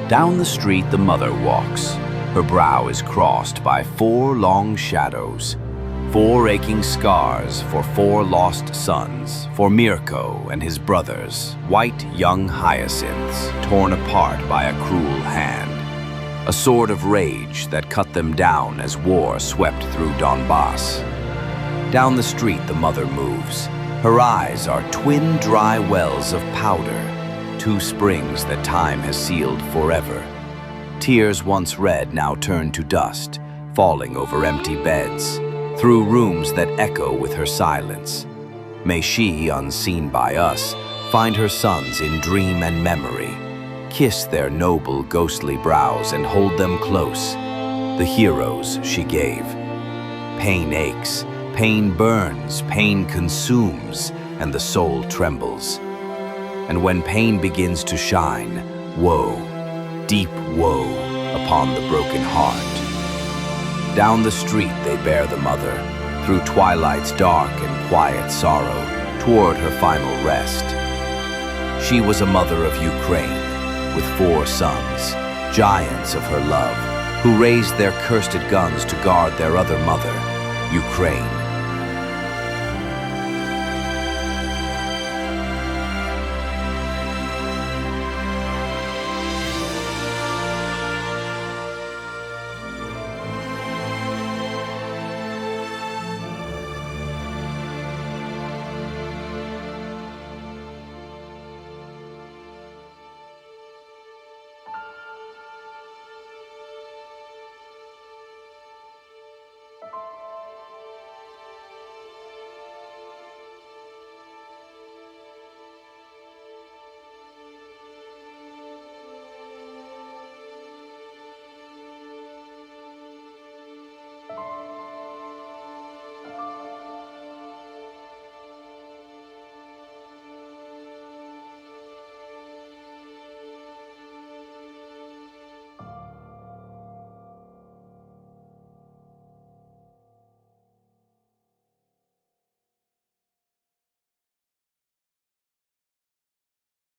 Down the street the mother walks. Her brow is crossed by 4 long shadows, 4 aching scars for 4 lost sons, for Mirko and his brothers, white young hyacinths, torn apart by a cruel hand. A sword of rage that cut them down as war swept through Donbas. Down the street the mother moves. Her eyes are twin dry wells of powder, 2 springs that time has sealed forever. Tears once red now turn to dust, falling over empty beds, through rooms that echo with her silence. May she, unseen by us, find her sons in dream and memory, kiss their noble ghostly brows and hold them close, the heroes she gave. Pain aches, pain burns, pain consumes, and the soul trembles. And when pain begins to shine, woe, deep woe, upon the broken heart. Down the street they bear the mother, through twilight's dark and quiet sorrow, toward her final rest. She was a mother of Ukraine, with 4 sons, giants of her love, who raised their cursed guns to guard their other mother, Ukraine.